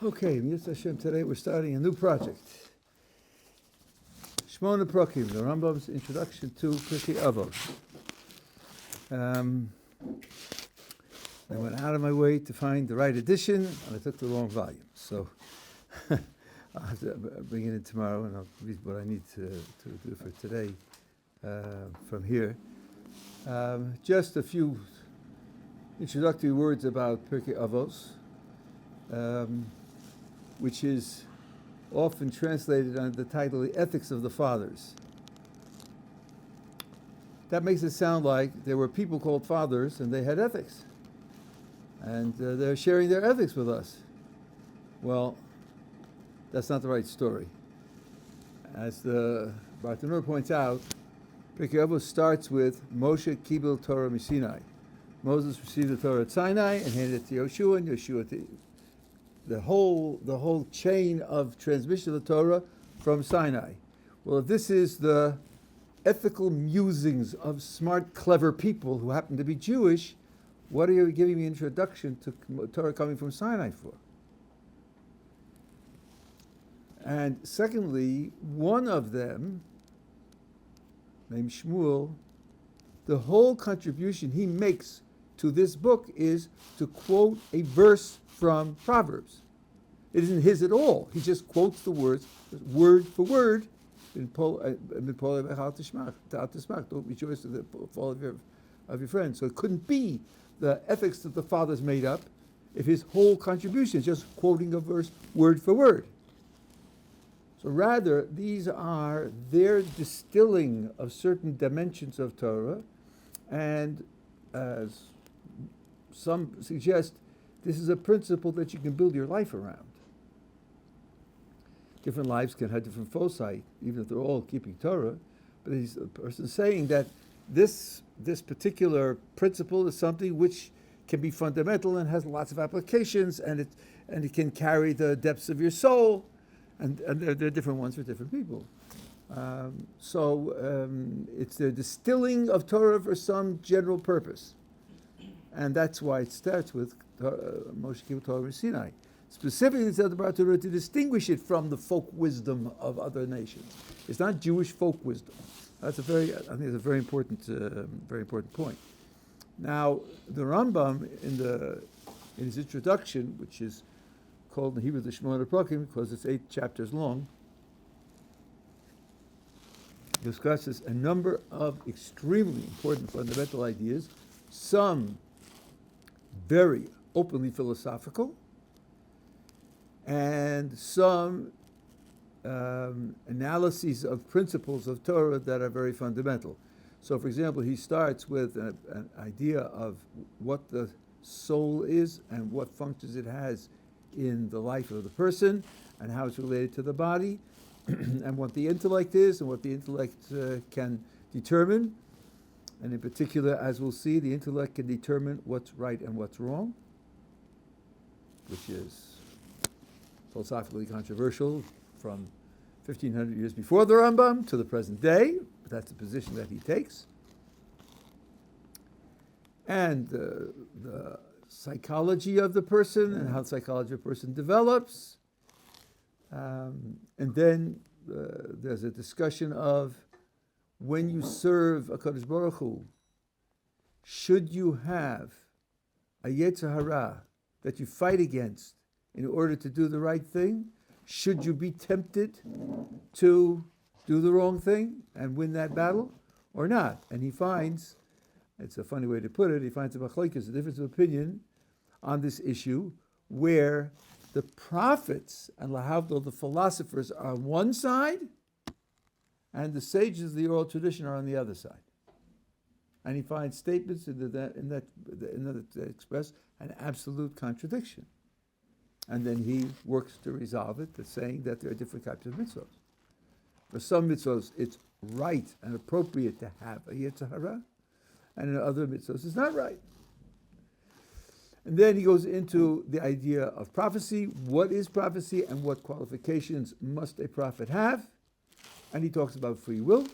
Okay, Mitzvah Hashem, today we're starting a new project. Shmone Prakim, the Rambam's introduction to Pirkei Avos. I went out of my way to find the right edition, and I took the wrong volume. So I'll have to bring it in tomorrow, and I'll read what I need to do for today from here. Just a few introductory words about Pirkei Avos, which is often translated under the title The Ethics of the Fathers. That makes it sound like there were people called fathers and they had ethics. And they're sharing their ethics with us. Well, that's not the right story. As the Bartanur points out, Pirkei Avos starts with Moshe Kibel Torah Misinai. Moses received the Torah at Sinai and handed it to Yoshua, and Yoshua to the whole chain of transmission of the Torah from Sinai. Well, if this is the ethical musings of smart, clever people who happen to be Jewish, what are you giving me an introduction to Torah coming from Sinai for? And secondly, one of them, named Shmuel, the whole contribution he makes to this book is to quote a verse from Proverbs. It isn't his at all. He just quotes the words, word for word. Don't rejoice to the fall of your friends. So it couldn't be the ethics that the fathers made up if his whole contribution is just quoting a verse word for word. So rather, these are their distilling of certain dimensions of Torah, and as some suggest, this is a principle that you can build your life around. Different lives can have different foci, even if they're all keeping Torah. But he's a person saying that this particular principle is something which can be fundamental and has lots of applications, and it can carry the depths of your soul, and there are different ones for different people. It's the distilling of Torah for some general purpose. And that's why it starts with Moshe Kibel Torah Sinai. Specifically, it's about to distinguish it from the folk wisdom of other nations. It's not Jewish folk wisdom. I think it's a very important point. Now, the Rambam in his introduction, which is called in Hebrew the Shmone Prakim because it's 8 chapters long, discusses a number of extremely important fundamental ideas, some very openly philosophical, and some analyses of principles of Torah that are very fundamental. So, for example, he starts with an idea of what the soul is and what functions it has in the life of the person and how it's related to the body, and what the intellect is and what the intellect can determine. And in particular, as we'll see, the intellect can determine what's right and what's wrong, which is philosophically controversial from 1,500 years before the Rambam to the present day, but that's the position that he takes. And the psychology of the person and how the psychology of the person develops. And then there's a discussion of when you serve HaKadosh Baruch Hu, should you have a Yetzer Hara that you fight against in order to do the right thing? Should you be tempted to do the wrong thing and win that battle or not? And he finds, it's a funny way to put it, he finds a machlokes, a difference of opinion on this issue, where the prophets and lahavdil, the philosophers, are on one side, and the sages of the oral tradition are on the other side. And he finds statements in that express an absolute contradiction. And then he works to resolve it, to saying that there are different types of mitzvahs. For some mitzvahs, it's right and appropriate to have a Yetzer Hara, and in other mitzvahs, it's not right. And then he goes into the idea of prophecy. What is prophecy and what qualifications must a prophet have? And he talks about free will,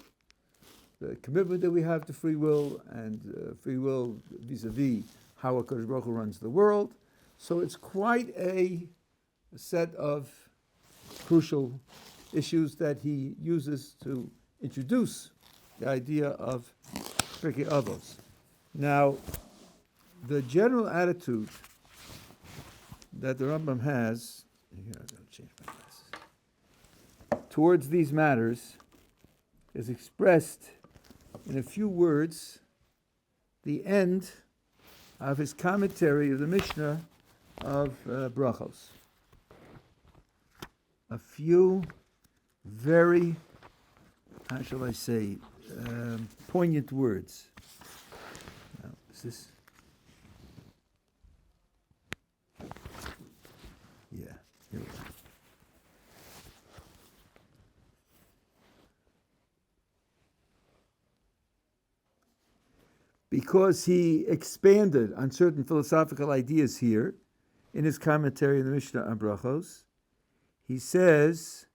the commitment that we have to free will, and free will vis-a-vis how HaKadosh Baruch Hu runs the world. So it's quite a a set of crucial issues that he uses to introduce the idea of Pirkei Avos. Now, the general attitude that the Rambam has, here I'm going to change my glasses, towards these matters is expressed in a few words, the end of his commentary of the Mishnah of Brachos. A few very, how shall I say, poignant words. Now, is this? Yeah, here we go. Because he expanded on certain philosophical ideas here in his commentary in the Mishnah on Brachos, he says,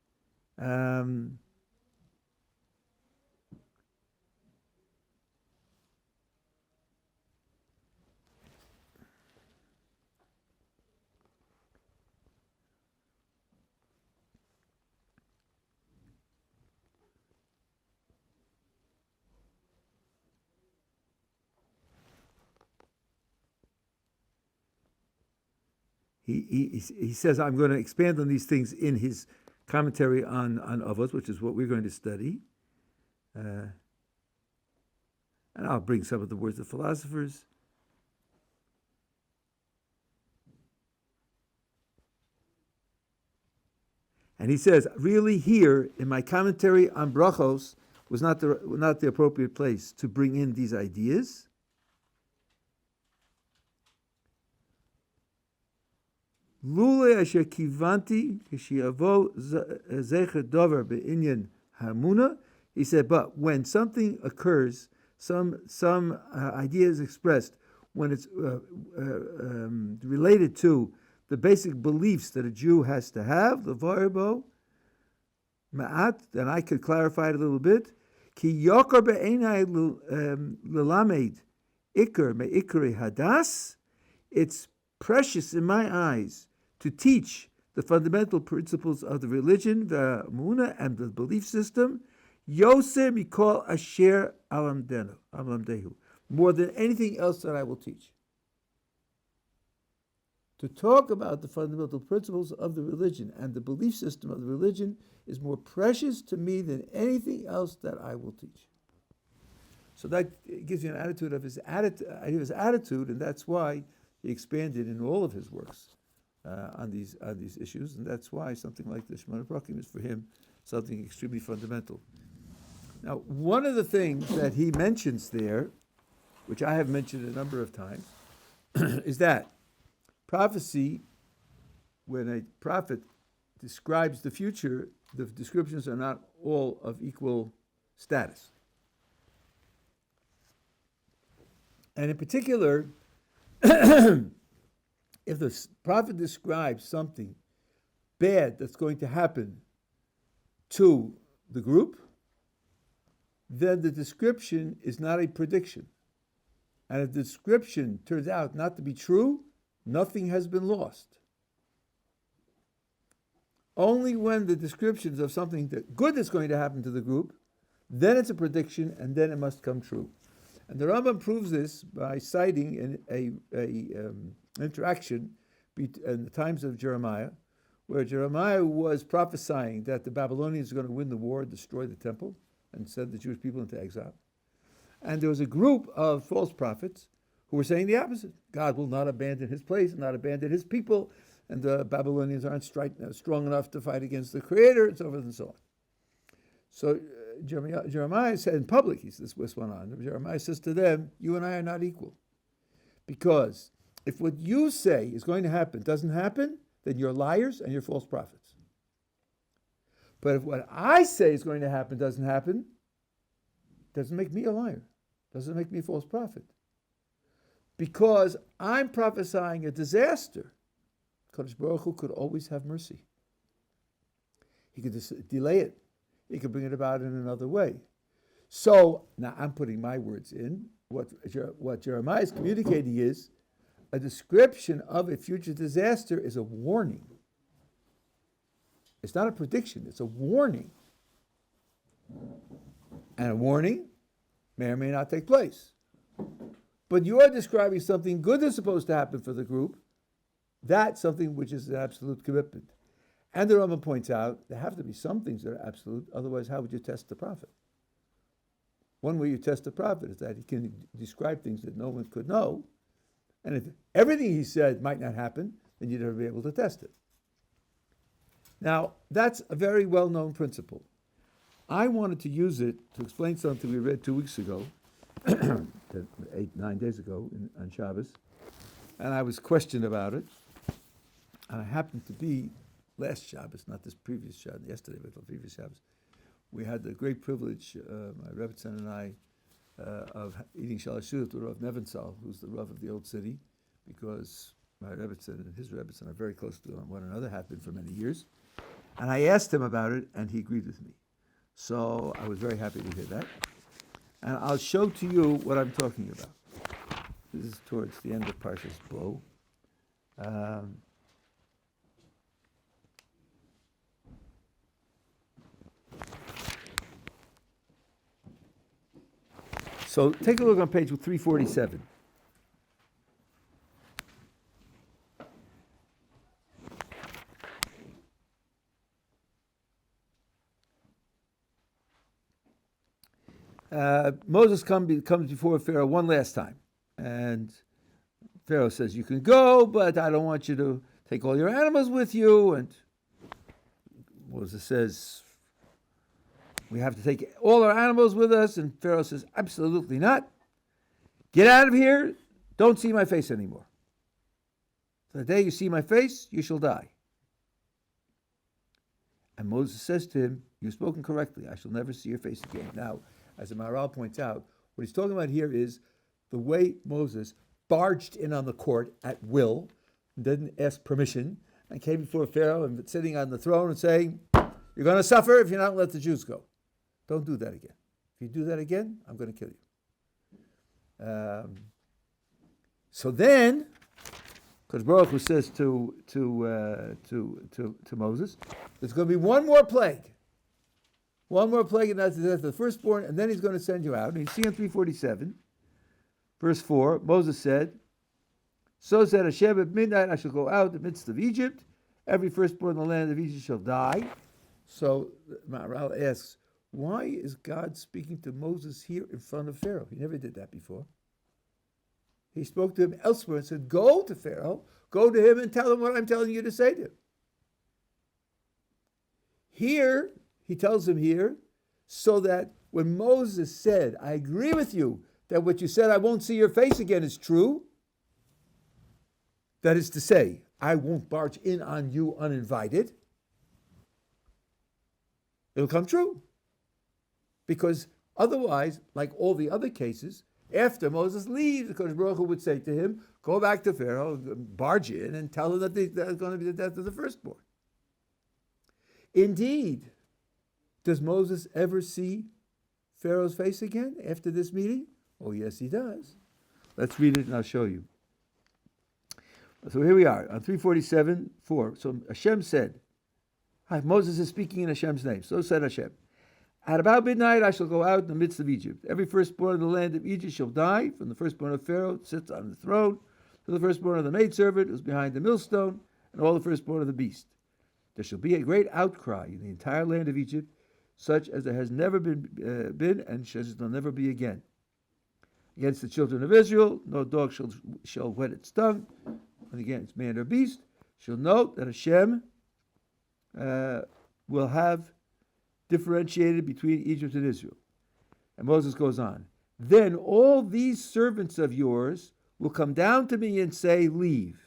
He says, I'm going to expand on these things in his commentary on Avos, which is what we're going to study. And I'll bring some of the words of philosophers. And he says, really here, in my commentary on Brachos, was not the appropriate place to bring in these ideas. Lule asher kivanti kishiavo zecher dover be'inyan hamuna. He said, but when something occurs, some idea is expressed, when it's related to the basic beliefs that a Jew has to have, the variable ma'at, then I could clarify it a little bit. Ki yokar be'enai l'lamed ikar me'ikari hadas. It's precious in my eyes to teach the fundamental principles of the religion, the Muna, and the belief system, Yoseh mikol asher alamdehu, more than anything else that I will teach. To talk about the fundamental principles of the religion and the belief system of the religion is more precious to me than anything else that I will teach. So that gives you an attitude of his attitude, and that's why he expanded in all of his works on these issues, and that's why something like the Shmone Prakim is for him something extremely fundamental. Now, one of the things that he mentions there, which I have mentioned a number of times, is that prophecy, when a prophet describes the future, the descriptions are not all of equal status. And in particular, if the prophet describes something bad that's going to happen to the group, then the description is not a prediction. And if the description turns out not to be true, nothing has been lost. Only when the descriptions of something good that's going to happen to the group, then it's a prediction, and then it must come true. And the Rambam proves this by citing an interaction in the times of Jeremiah, where Jeremiah was prophesying that the Babylonians were going to win the war, destroy the temple, and send the Jewish people into exile. And there was a group of false prophets who were saying the opposite. God will not abandon his place, not abandon his people, and the Babylonians aren't strong enough to fight against the Creator, and so forth and so on. So Jeremiah said in public, this went on, Jeremiah says to them, you and I are not equal. Because if what you say is going to happen doesn't happen, then you're liars and you're false prophets. But if what I say is going to happen doesn't happen, doesn't make me a liar, doesn't make me a false prophet. Because I'm prophesying a disaster, Kadosh Baruch Hu could always have mercy. He could just delay it. He could bring it about in another way. So, now I'm putting my words in. What Jeremiah is communicating is a description of a future disaster is a warning. It's not a prediction, it's a warning. And a warning may or may not take place. But you are describing something good that's supposed to happen for the group. That's something which is an absolute commitment. And the Rambam points out there have to be some things that are absolute, otherwise how would you test the prophet? One way you test the prophet is that he can describe things that no one could know, and if everything he said might not happen, then you'd never be able to test it. Now, that's a very well-known principle. I wanted to use it to explain something we read 2 weeks ago, 8-9 days ago on Shabbos, and I was questioned about it, and I happened to be last Shabbos, not this previous Shabbos, yesterday, but the previous Shabbos. We had the great privilege, my Rebbe and I, of eating Shalosh Seudah with the Rav Nebenzahl, who's the Rav of the Old City, because my Rebbe and his Rebbe are very close to one another, have been for many years. And I asked him about it, and he agreed with me. So I was very happy to hear that. And I'll show to you what I'm talking about. This is towards the end of Parshas Bo. So take a look on page 347. Moses comes before Pharaoh one last time. And Pharaoh says, you can go, but I don't want you to take all your animals with you. And Moses says, we have to take all our animals with us. And Pharaoh says, absolutely not. Get out of here. Don't see my face anymore. The day you see my face, you shall die. And Moses says to him, you've spoken correctly. I shall never see your face again. Now, as the Maharal points out, what he's talking about here is the way Moses barged in on the court at will, didn't ask permission, and came before Pharaoh and sitting on the throne and saying, you're going to suffer if you're not let the Jews go. Don't do that again. If you do that again, I'm going to kill you. So then, because Baruch Hu says to Moses, there's going to be one more plague. One more plague, and that's the death of the firstborn, and then he's going to send you out. And you see on 347, verse 4, Moses said, so said Hashem, at midnight I shall go out in the midst of Egypt. Every firstborn in the land of Egypt shall die. So Maharal asks, why is God speaking to Moses here in front of Pharaoh? He never did that before. He spoke to him elsewhere and said, go to Pharaoh, go to him and tell him what I'm telling you to say to him. Here, he tells him here, so that when Moses said, I agree with you that what you said, I won't see your face again, is true. That is to say, I won't barge in on you uninvited. It'll come true. Because otherwise, like all the other cases, after Moses leaves, because Baruch Hu would say to him, go back to Pharaoh, barge in, and tell him that there's going to be the death of the firstborn. Indeed, does Moses ever see Pharaoh's face again after this meeting? Oh, yes, he does. Let's read it and I'll show you. So here we are, on 347:4. So Hashem said, Moses is speaking in Hashem's name. So said Hashem, at about midnight I shall go out in the midst of Egypt. Every firstborn of the land of Egypt shall die, from the firstborn of Pharaoh who sits on the throne, to the firstborn of the maidservant who's behind the millstone, and all the firstborn of the beast. There shall be a great outcry in the entire land of Egypt, such as there has never been and shall never be again. Against the children of Israel, no dog shall whet its tongue, and against man or beast, shall note that Hashem will have differentiated between Egypt and Israel. And Moses goes on, then all these servants of yours will come down to me and say, leave.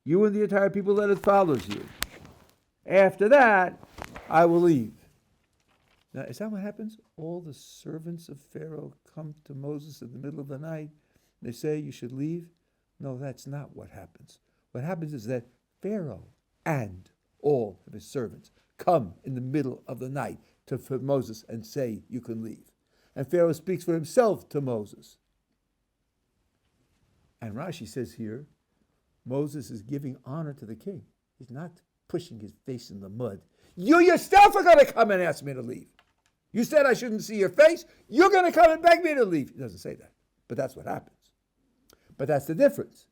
You and the entire people that it follows you. After that, I will leave. Now, is that what happens? All the servants of Pharaoh come to Moses in the middle of the night. They say, you should leave. No, that's not what happens. What happens is that Pharaoh and all of his servants come in the middle of the night to Moses and say, you can leave. And Pharaoh speaks for himself to Moses. And Rashi says here, Moses is giving honor to the king. He's not pushing his face in the mud. You yourself are going to come and ask me to leave. You said I shouldn't see your face. You're going to come and beg me to leave. He doesn't say that, but that's what happens. But that's the difference.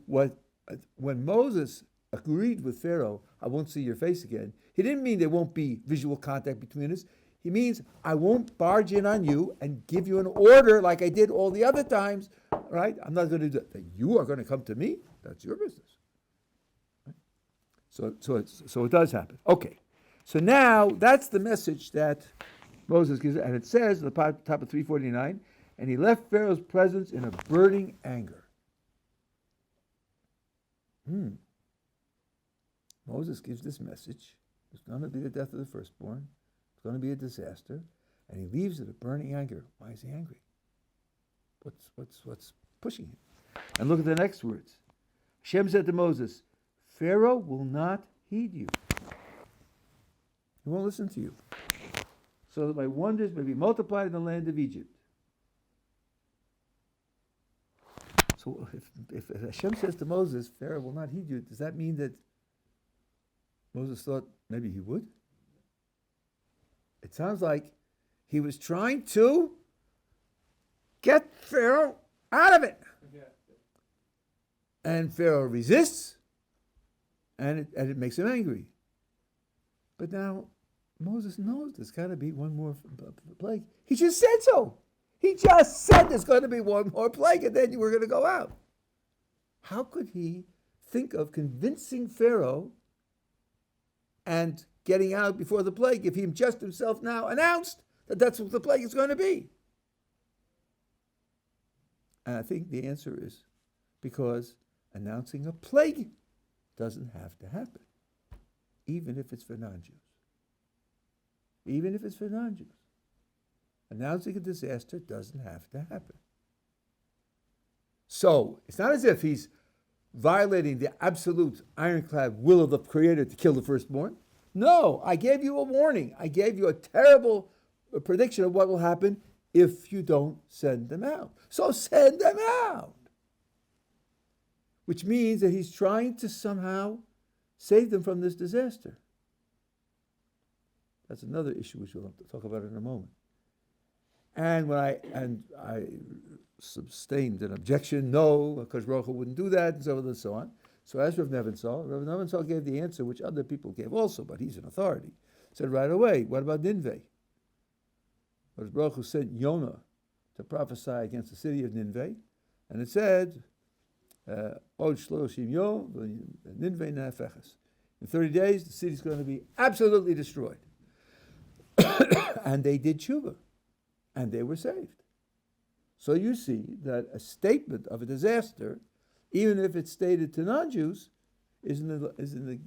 When Moses agreed with Pharaoh, I won't see your face again, he didn't mean there won't be visual contact between us. He means I won't barge in on you and give you an order like I did all the other times, right? I'm not going to do that. You are going to come to me. That's your business. Right? So it does happen. Okay. So now that's the message that Moses gives, and it says at the top of 349, and he left Pharaoh's presence in a burning anger. Moses gives this message. It's going to be the death of the firstborn. It's going to be a disaster, and he leaves it a burning anger. Why is he angry? What's pushing him? And look at the next words. Hashem said to Moses, Pharaoh will not heed you. He won't listen to you. So that my wonders may be multiplied in the land of Egypt. So if Hashem says to Moses, Pharaoh will not heed you, does that mean that Moses thought maybe he would? It sounds like he was trying to get Pharaoh out of it. And Pharaoh resists, and it makes him angry. But now Moses knows there's got to be one more plague. He just said so. He just said there's going to be one more plague, and then we're going to go out. How could he think of convincing Pharaoh and getting out before the plague if he just himself now announced that that's what the plague is going to be? And I think the answer is because announcing a plague doesn't have to happen, even if it's for non-Jews. Even if it's for non-Jews. Announcing a disaster doesn't have to happen. So, it's not as if he's violating the absolute ironclad will of the Creator to kill the firstborn. No, I gave you a warning. I gave you a terrible prediction of what will happen if you don't send them out. So send them out. Which means that he's trying to somehow save them from this disaster. That's another issue which we'll have to talk about in a moment. And I sustained an objection, no, because Baruch Hu wouldn't do that, and so on and so on. So as Rav Nebenzahl gave the answer which other people gave also, but he's an authority. Said right away, what about Nineveh? Because Baruch Hu sent Yonah to prophesy against the city of Nineveh, and it said, Od shloshim yom Nineveh nehefeches. In 30 days, the city's going to be absolutely destroyed. And they did tshuva, and they were saved. So you see that a statement of a disaster, even if it's stated to non-Jews, is in the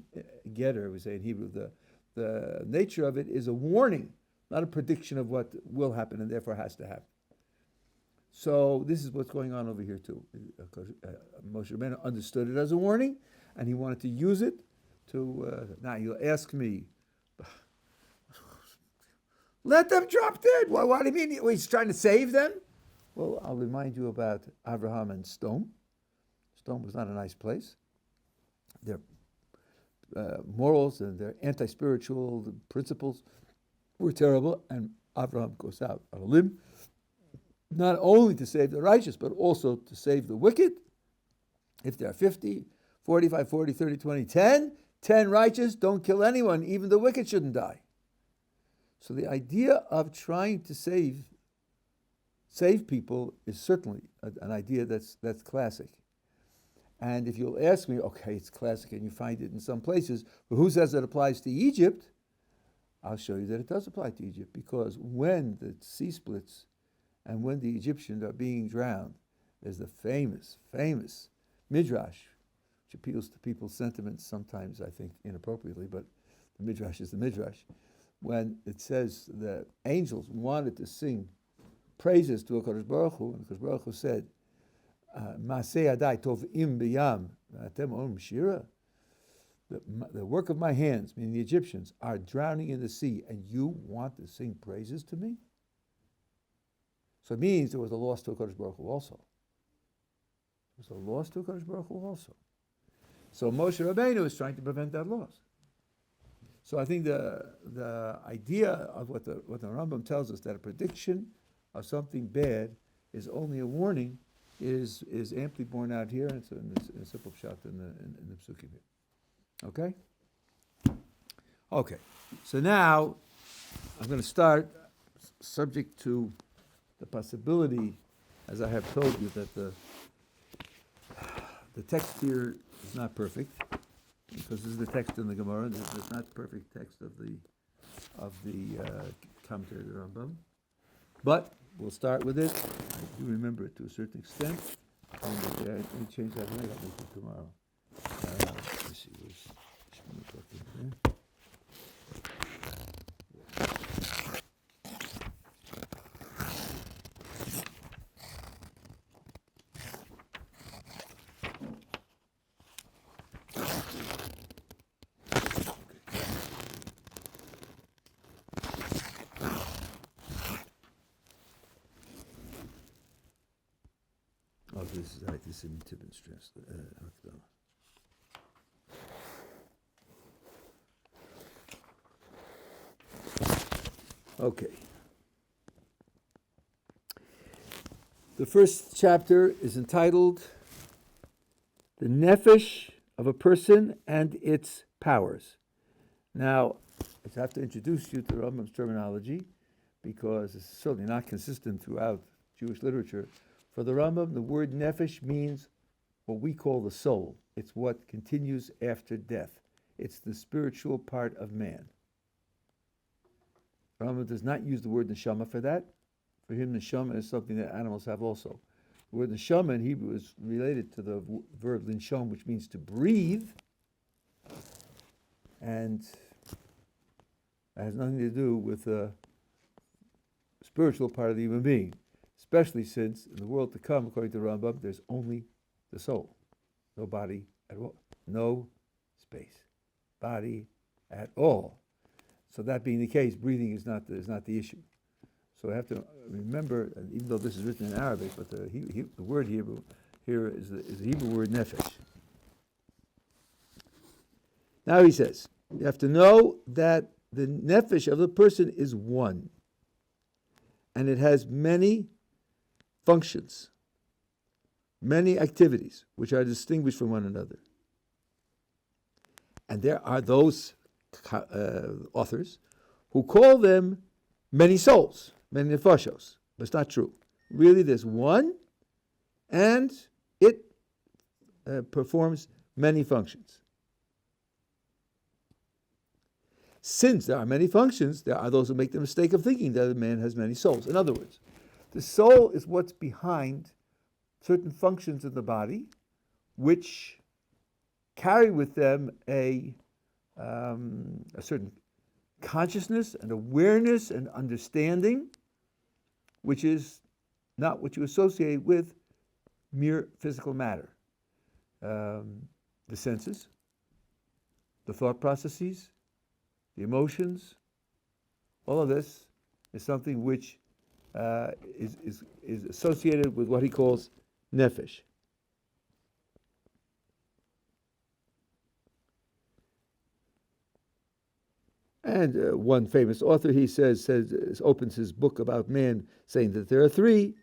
getter, we say in Hebrew. The nature of it is a warning, not a prediction of what will happen and therefore has to happen. So this is what's going on over here too. Moshe Rabbeinu understood it as a warning, and he wanted to use it to. Now you'll ask me, let them drop dead. What do you mean he's trying to save them? Well, I'll remind you about Abraham and Stone. Stone was not a nice place. Their morals and their anti-spiritual principles were terrible, and Abraham goes out on a limb, not only to save the righteous, but also to save the wicked. If there are 50, 45, 40, 30, 20, 10 righteous, don't kill anyone. Even the wicked shouldn't die. So the idea of trying to save people is certainly an idea that's classic. And if you'll ask me, okay, it's classic and you find it in some places, but who says it applies to Egypt? I'll show you that it does apply to Egypt, because when the sea splits and when the Egyptians are being drowned, there's the famous midrash, which appeals to people's sentiments sometimes, I think, inappropriately, but the midrash is the midrash. When it says the angels wanted to sing praises to HaKadosh Baruch Hu, and HaKadosh Baruch Hu said, Maseh adai tovim b'yam, atem om shira. The work of my hands, meaning the Egyptians, are drowning in the sea, and you want to sing praises to me? So it means there was a loss to HaKadosh Baruch Hu also. There was a loss to HaKadosh Baruch Hu also. So Moshe Rabbeinu is trying to prevent that loss. So I think the idea of what the Rambam tells us, that a prediction of something bad is only a warning, is amply borne out here, and it's in a simple shot in the psukim here. Okay? Okay. So now I'm going to start, subject to the possibility, as I have told you, that the text here is not perfect, because this is the text in the Gemara. This is not the perfect text of the commentary of the Rambam. But we'll start with it. I do remember it to a certain extent. And if there any change I've made, I'll make it tomorrow. Let's see, where's Shmone Prakim there? Oh, this is right. This is in Tibbin stress. Okay. The first chapter is entitled "The Nefesh of a Person and Its Powers." Now, I have to introduce you to Rambam's terminology, because it's certainly not consistent throughout Jewish literature. For the Rambam, the word nefesh means what we call the soul. It's what continues after death. It's the spiritual part of man. Rambam does not use the word neshama for that. For him, neshama is something that animals have also. The word neshama in Hebrew is related to the verb linshom, which means to breathe, and it has nothing to do with the spiritual part of the human being. Especially since in the world to come, according to Rambam, there's only the soul, no body at all, no space, body at all. So that being the case, breathing is not the issue. So I have to remember, and even though this is written in Arabic, but the word Hebrew here is the Hebrew word nefesh. Now he says, you have to know that the nefesh of the person is one, and it has many functions, many activities, which are distinguished from one another. And there are those authors who call them many souls, many nefashos, but it's not true. Really, there's one, and it performs many functions. Since there are many functions, there are those who make the mistake of thinking that a man has many souls. In other words, the soul is what's behind certain functions of the body, which carry with them a certain consciousness and awareness and understanding, which is not what you associate with mere physical matter. The senses, the thought processes, the emotions, all of this is something which is associated with what he calls nefesh. And one famous author, he says opens his book about man saying that there are three.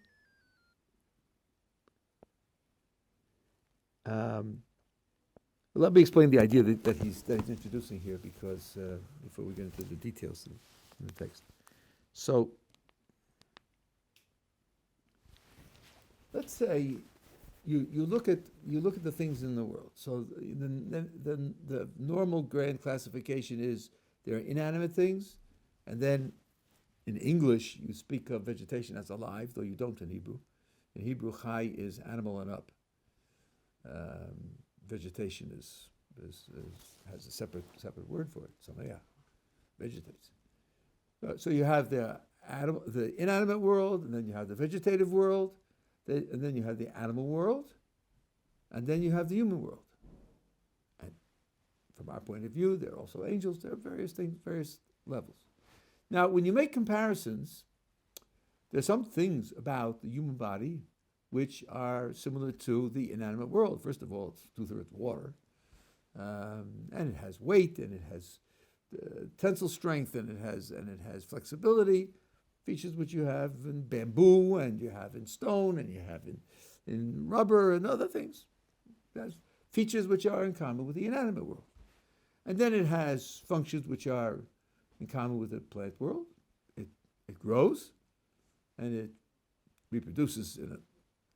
Let me explain the idea that he's introducing here, because before we get into the details in the text. So, let's say you look at the things in the world. So the normal grand classification is there are inanimate things, and then in English you speak of vegetation as alive, though you don't in Hebrew. In Hebrew, chai is animal and up. Vegetation has a separate word for it. Somayach, vegetates. So you have the inanimate world, and then you have the vegetative world, and then you have the animal world, and then you have the human world. And from our point of view, there are also angels. There are various things, various levels. Now, when you make comparisons, there are some things about the human body which are similar to the inanimate world. First of all, it's 2/3 water, and it has weight, and it has tensile strength, and it has flexibility, features which you have in bamboo, and you have in stone, and you have in rubber and other things. It has features which are in common with the inanimate world. And then it has functions which are in common with the plant world. It grows, and it reproduces in a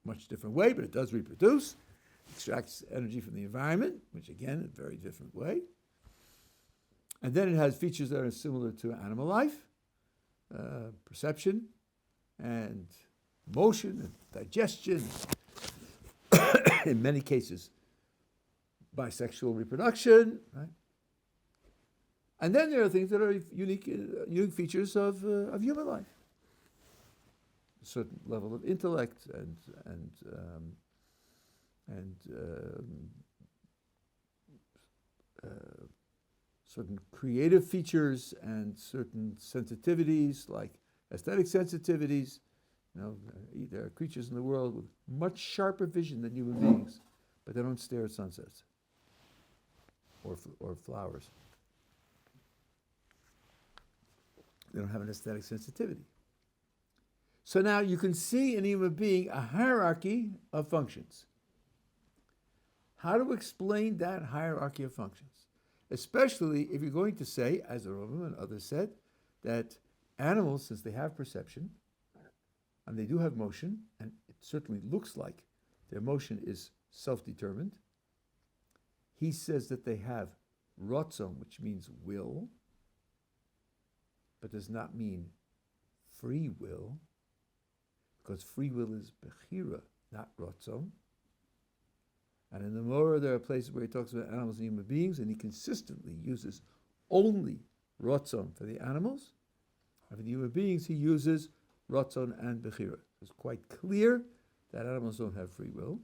much different way, but it does reproduce. Extracts energy from the environment, which again, a very different way. And then it has features that are similar to animal life, perception, and motion, and digestion. In many cases, bisexual reproduction, right? And then there are things that are unique features of human life. A certain level of intellect and certain creative features and certain sensitivities, like aesthetic sensitivities. There are creatures in the world with much sharper vision than human beings, but they don't stare at sunsets or flowers. They don't have an aesthetic sensitivity. So now you can see in a human being a hierarchy of functions. How to explain that hierarchy of functions? Especially if you're going to say, as the Rambam and others said, that animals, since they have perception, and they do have motion, and it certainly looks like their motion is self-determined, he says that they have rotzon, which means will, but does not mean free will, because free will is bechira, not rotzon. And in the Gemara, there are places where he talks about animals and human beings, and he consistently uses only rotzon for the animals, and for the human beings, he uses rotzon and bechira. It's quite clear that animals don't have free will.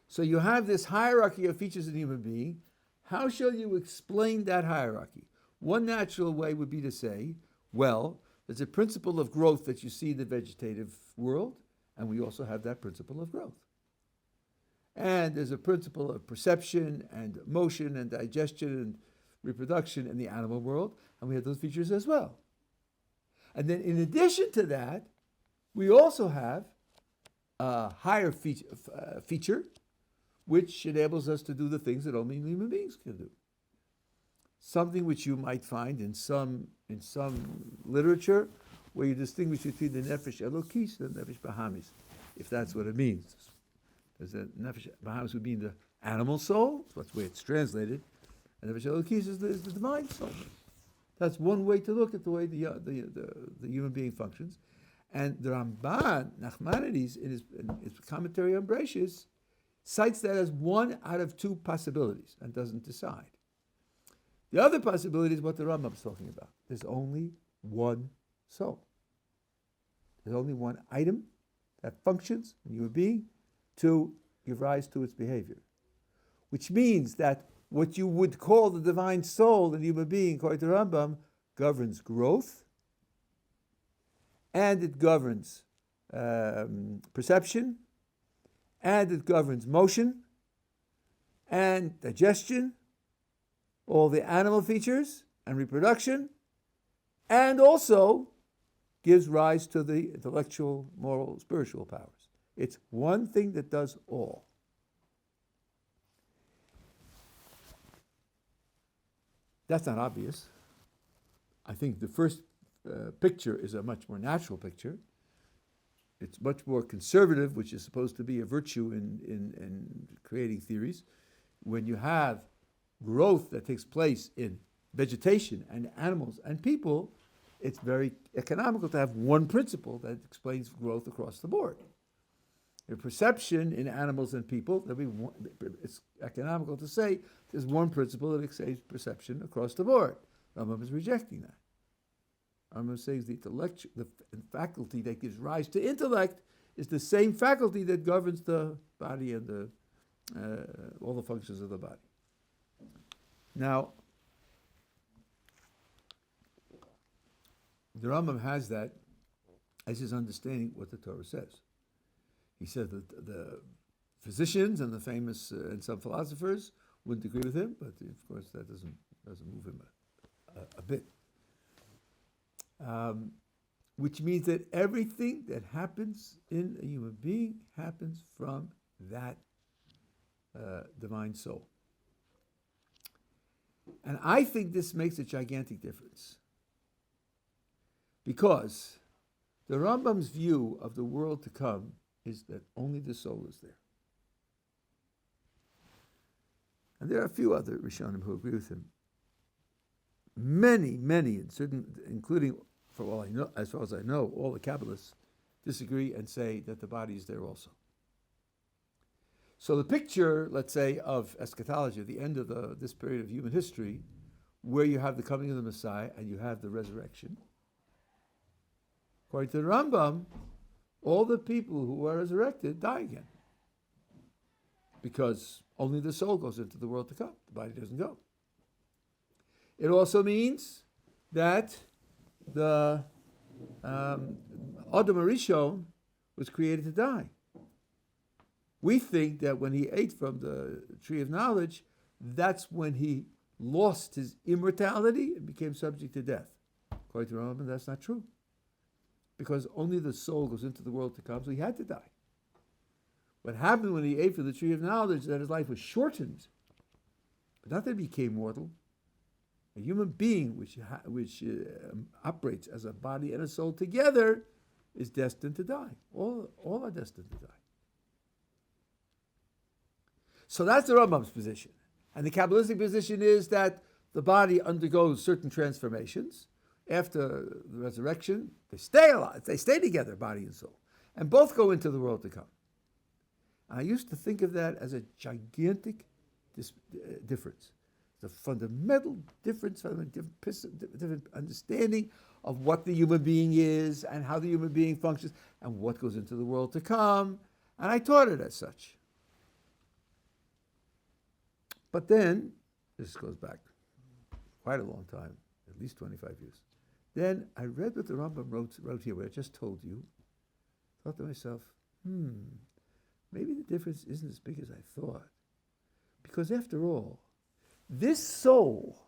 So you have this hierarchy of features in a human being. How shall you explain that hierarchy? One natural way would be to say, well, there's a principle of growth that you see in the vegetative world, and we also have that principle of growth. And there's a principle of perception and motion and digestion and reproduction in the animal world, and we have those features as well. And then in addition to that, we also have a higher feature, which enables us to do the things that only human beings can do. Something which you might find in some literature, where you distinguish between the nefesh elokis and the nefesh bahamis, if that's what it means. There's a nefesh bahamis would mean the animal soul, that's the way it's translated, and nefesh elokis is the divine soul. That's one way to look at the way the human being functions. And the Ramban, Nachmanides, in his commentary on Bereshis, cites that as one out of two possibilities and doesn't decide. The other possibility is what the Rambam is talking about. There's only one soul. There's only one item that functions in a human being to give rise to its behavior. Which means that what you would call the divine soul in a human being, according to Rambam, governs growth, and it governs perception, and it governs motion, and digestion, all the animal features, and reproduction, and also gives rise to the intellectual, moral, spiritual powers. It's one thing that does all. That's not obvious. I think the first picture is a much more natural picture. It's much more conservative, which is supposed to be a virtue in creating theories. When you have growth that takes place in vegetation and animals and people, it's very economical to have one principle that explains growth across the board. Your perception in animals and people, it's economical to say there's one principle that explains perception across the board. Rambam is rejecting that. Rambam says the faculty that gives rise to intellect is the same faculty that governs the body and all the functions of the body. Now, the Rambam has that as his understanding what the Torah says. He said that the physicians and the famous and some philosophers wouldn't agree with him, but of course that doesn't move him a bit. Which means that everything that happens in a human being happens from that divine soul. And I think this makes a gigantic difference. Because the Rambam's view of the world to come is that only the soul is there. And there are a few other Rishonim who agree with him. Many, including, as far as I know, all the Kabbalists disagree and say that the body is there also. So the picture, let's say, of eschatology, the end of this period of human history, where you have the coming of the Messiah and you have the resurrection, according to the Rambam, all the people who are resurrected die again. Because only the soul goes into the world to come. The body doesn't go. It also means that the Adam HaRishon was created to die. We think that when he ate from the tree of knowledge, that's when he lost his immortality and became subject to death. According to Rambam, that's not true. Because only the soul goes into the world to come, so he had to die. What happened when he ate from the tree of knowledge is that his life was shortened, but not that he became mortal. A human being which operates as a body and a soul together is destined to die. All are destined to die. So that's the Rambam's position. And the Kabbalistic position is that the body undergoes certain transformations. After the resurrection, they stay alive. They stay together, body and soul. And both go into the world to come. I used to think of that as a gigantic difference. The fundamental difference, different understanding of what the human being is and how the human being functions and what goes into the world to come. And I taught it as such. But then, this goes back quite a long time, at least 25 years. Then I read what the Rambam wrote here, what I just told you. Thought to myself, maybe the difference isn't as big as I thought. Because after all, this soul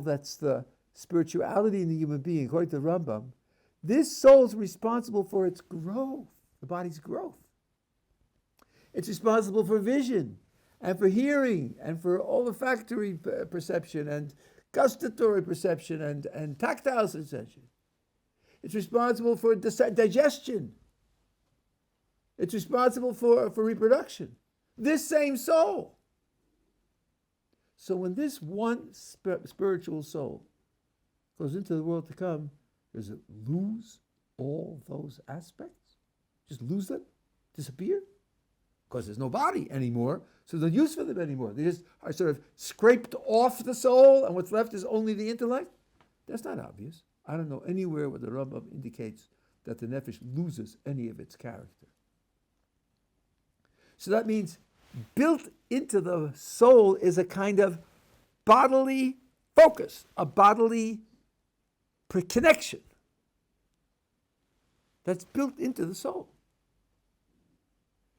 that's the spirituality in the human being, according to the Rambam, this soul is responsible for its growth, the body's growth. It's responsible for vision and for hearing and for olfactory perception and gustatory perception and tactile sensation. It's responsible for digestion. It's responsible for reproduction. This same soul. So when this one spiritual soul goes into the world to come, does it lose all those aspects? Just lose them? Disappear? Because there's no body anymore, so there's no use for them anymore. They just are sort of scraped off the soul, and what's left is only the intellect? That's not obvious. I don't know anywhere where the Rambam indicates that the nefesh loses any of its character. So that means built into the soul is a kind of bodily focus, a bodily connection that's built into the soul.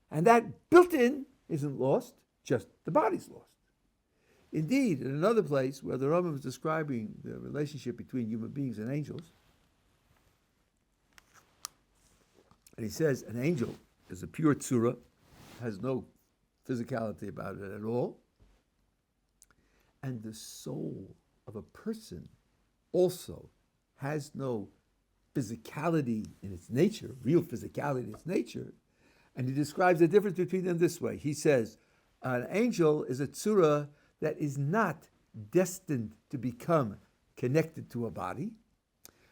And that built-in isn't lost, just the body's lost. Indeed, in another place where the Rambam is describing the relationship between human beings and angels, and he says an angel is a pure tzura, has no physicality about it at all, and the soul of a person also has no physicality in its nature, real physicality in its nature. And he describes the difference between them this way. He says, an angel is a tzura that is not destined to become connected to a body.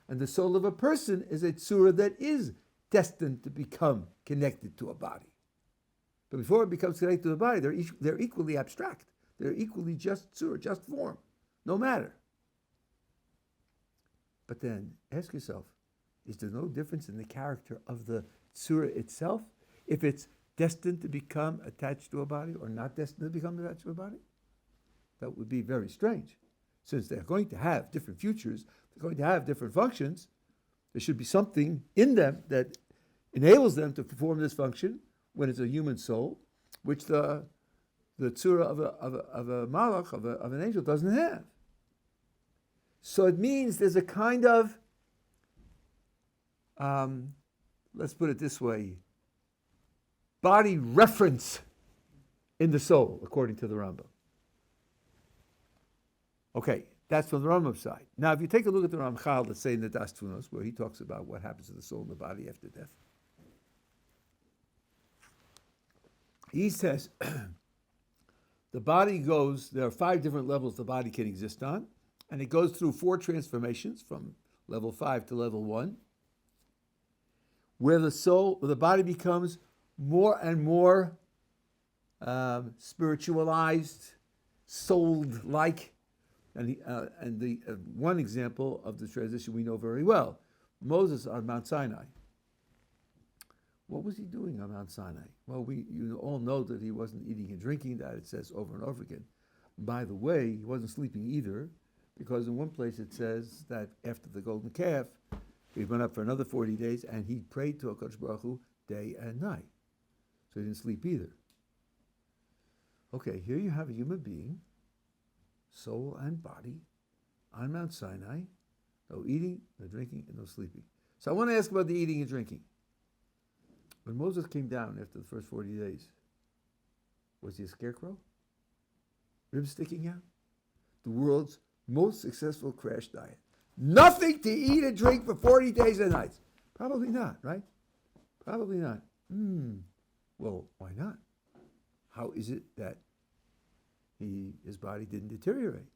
And the soul of a person is a tzura that is destined to become connected to a body. But before it becomes connected to the body, they're equally abstract. They're equally just tzura, just form, no matter. But then, ask yourself, is there no difference in the character of the tzura itself? If it's destined to become attached to a body or not destined to become attached to a body? That would be very strange. Since they're going to have different futures, they're going to have different functions, there should be something in them that enables them to perform this function when it's a human soul, which the the tzura of a malach, of an angel, doesn't have. So it means there's a kind of, let's put it this way, body reference in the soul, according to the Rambam. Okay, that's from the Rambam side. Now, if you take a look at the Ramchal, let's say in the Das Tfunos, where he talks about what happens to the soul and the body after death, he says the body goes, there are 5 different levels the body can exist on, and it goes through 4 transformations from level 5 to level 1, where the body becomes more and more spiritualized, soul-like. And the one example of the transition we know very well, Moses on Mount Sinai. What was he doing on Mount Sinai? Well, you all know that he wasn't eating and drinking, that it says over and over again. By the way, he wasn't sleeping either, because in one place it says that after the golden calf, he went up for another 40 days and he prayed to HaKadosh Baruch Hu day and night. So he didn't sleep either. Okay, here you have a human being, soul and body, on Mount Sinai, no eating, no drinking, and no sleeping. So I want to ask about the eating and drinking. When Moses came down after the first 40 days, was he a scarecrow? Ribs sticking out? The world's most successful crash diet. Nothing to eat and drink for 40 days and nights. Probably not, right? Probably not. Well, why not? How is it that his body didn't deteriorate?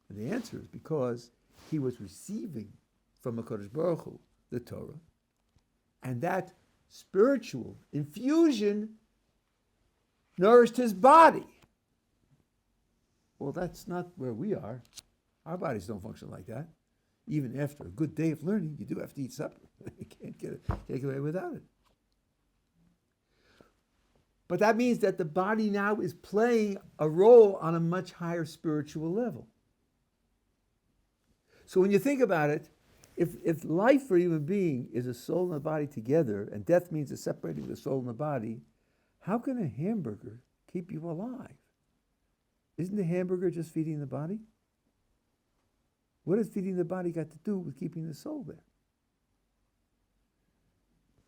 And the answer is because he was receiving from HaKadosh Baruch Hu the Torah, and that spiritual infusion nourished his body. Well, that's not where we are. Our bodies don't function like that. Even after a good day of learning, you do have to eat supper. You can't get away without it. But that means that the body now is playing a role on a much higher spiritual level. So when you think about it, if life for a human being is a soul and a body together, and death means the separating of the soul and the body, how can a hamburger keep you alive? Isn't the hamburger just feeding the body? What has feeding the body got to do with keeping the soul there?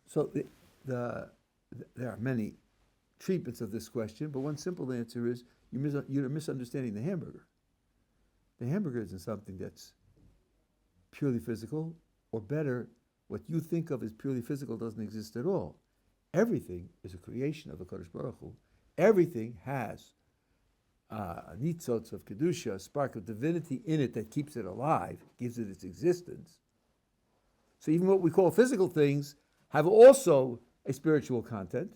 So there are many treatments of this question, but one simple answer is you're misunderstanding the hamburger. The hamburger isn't something that's purely physical, or better, what you think of as purely physical doesn't exist at all. Everything is a creation of HaKadosh Baruch Hu. Everything has nitzotz of Kedusha, a spark of divinity in it that keeps it alive, gives it its existence. So even what we call physical things have also a spiritual content,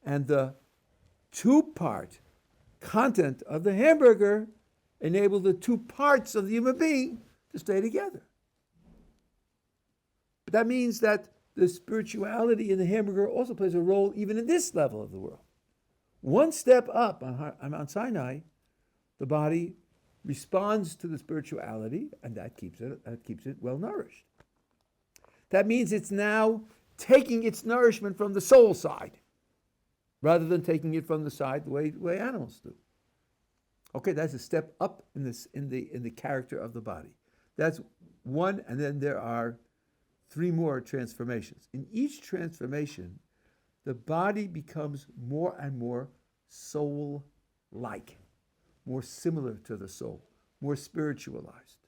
and the 2-part content of the hamburger enable the 2 parts of the human being to stay together. But that means that the spirituality in the hamburger also plays a role even in this level of the world. One step up on Mount Sinai, the body responds to the spirituality, and that keeps it well nourished. That means it's now taking its nourishment from the soul side, rather than taking it from the side the way animals do. Okay, that's a step up in the character of the body. That's one, and then there are 3 more transformations. In each transformation, the body becomes more and more soul-like, more similar to the soul, more spiritualized.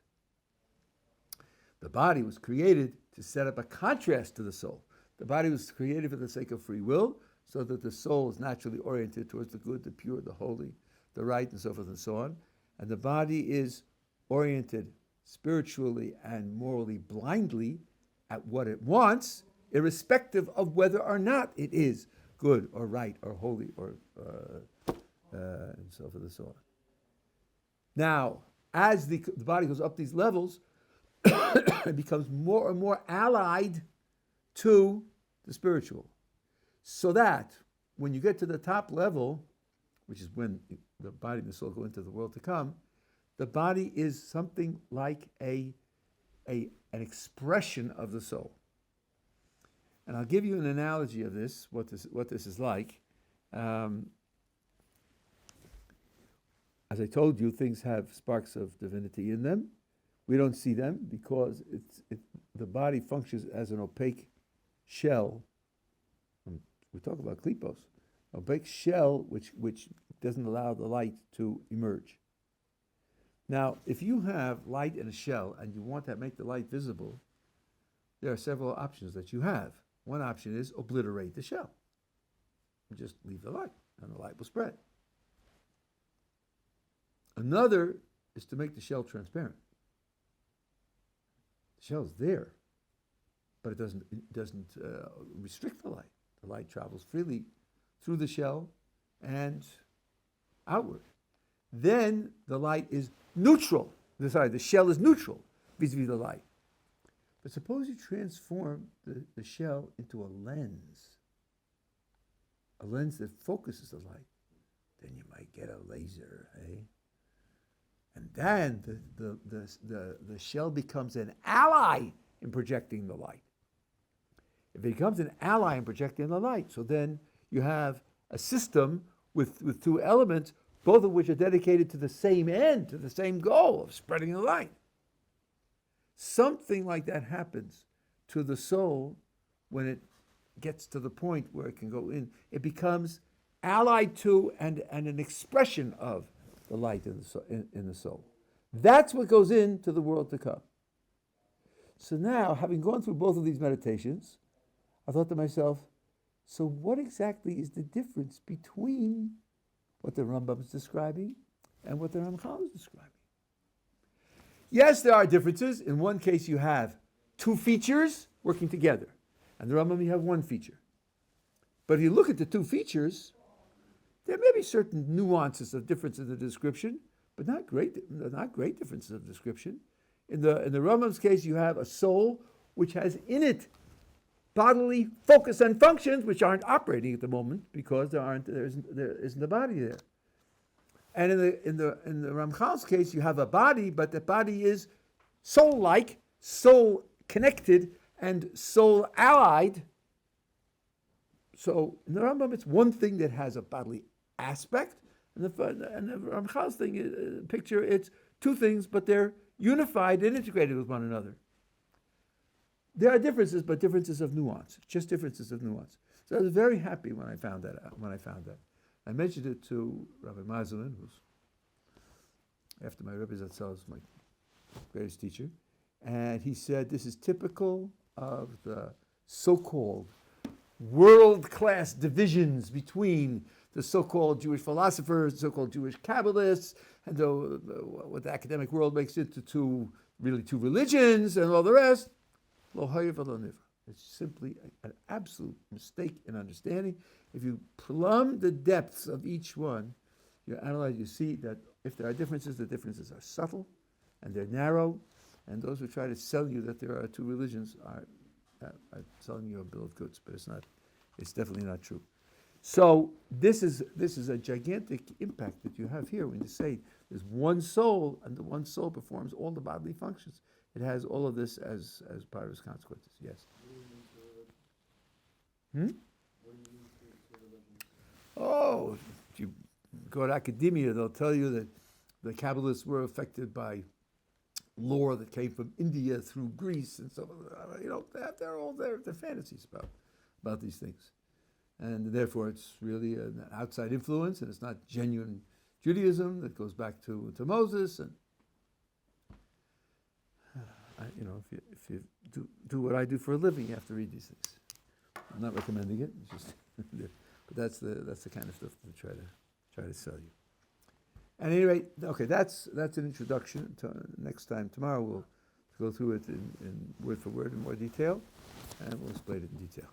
The body was created to set up a contrast to the soul. The body was created for the sake of free will, so that the soul is naturally oriented towards the good, the pure, the holy, the right, and so forth and so on. And the body is oriented spiritually and morally blindly at what it wants, irrespective of whether or not it is good or right or holy or and so forth and so on. Now, as the body goes up these levels, it becomes more and more allied to the spiritual. So that when you get to the top level, which is when the body and the soul go into the world to come, the body is something like an expression of the soul. And I'll give you an analogy of this, what this is like. As I told you, things have sparks of divinity in them. We don't see them because the body functions as an opaque shell. We talk about klipos, opaque shell which doesn't allow the light to emerge. Now, if you have light in a shell and you want to make the light visible, there are several options that you have. One option is obliterate the shell. Just leave the light, and the light will spread. Another is to make the shell transparent. The shell is there, but it doesn't restrict the light. The light travels freely through the shell and outward. Then the light is neutral. The shell is neutral vis-a-vis the light. But suppose you transform the shell into a lens that focuses the light. Then you might get a laser, eh? And then the shell becomes an ally in projecting the light. It becomes an ally in projecting the light. So then you have a system with two elements, both of which are dedicated to the same end, to the same goal of spreading the light. Something like that happens to the soul when it gets to the point where it can go in. It becomes allied to and an expression of the light in the soul. That's what goes into the world to come. So now, having gone through both of these meditations, I thought to myself, so what exactly is the difference between what the Rambam is describing and what the Ramchal is describing? Yes, there are differences. In one case, you have two features working together. And the Rambam, you have one feature. But if you look at the two features, there may be certain nuances of difference in the description, but not great differences of description. In the Rambam's case, you have a soul which has in it bodily focus and functions which aren't operating at the moment because there isn't a body there. And in the Ramchal's case, you have a body, but the body is soul-like, soul-connected, and soul-allied. So in the Rambam, it's one thing that has a bodily aspect, and the Ramchal's picture, it's two things, but they're unified and integrated with one another. There are differences, but differences of nuance, just differences of nuance. So I was very happy when I found that out. I mentioned it to Rabbi Mazelman, who's, after my Rebbe Zatzal, is my greatest teacher, and he said this is typical of the so-called world-class divisions between the so-called Jewish philosophers, so-called Jewish Kabbalists, and what the academic world makes into two religions and all the rest. Lo hayr v'lo nivra. It's simply an absolute mistake in understanding. If you plumb the depths of each one, you analyze, you see that if there are differences, the differences are subtle and they're narrow, and those who try to sell you that there are two religions are selling you a bill of goods, but it's definitely not true. So this is a gigantic impact that you have here when you say there's one soul, and the one soul performs all the bodily functions. It has all of this as part of its consequences. Yes. Oh, if you go to academia, they'll tell you that the Kabbalists were affected by lore that came from India through Greece, and so they're all their fantasies about these things, and therefore it's really an outside influence, and it's not genuine Judaism that goes back to Moses. And if you do what I do for a living, you have to read these things. I'm not recommending it, it's just but that's the kind of stuff to try to sell you. At any rate, okay, that's an introduction. Next time, tomorrow, we'll go through it in word for word in more detail, and we'll explain it in detail.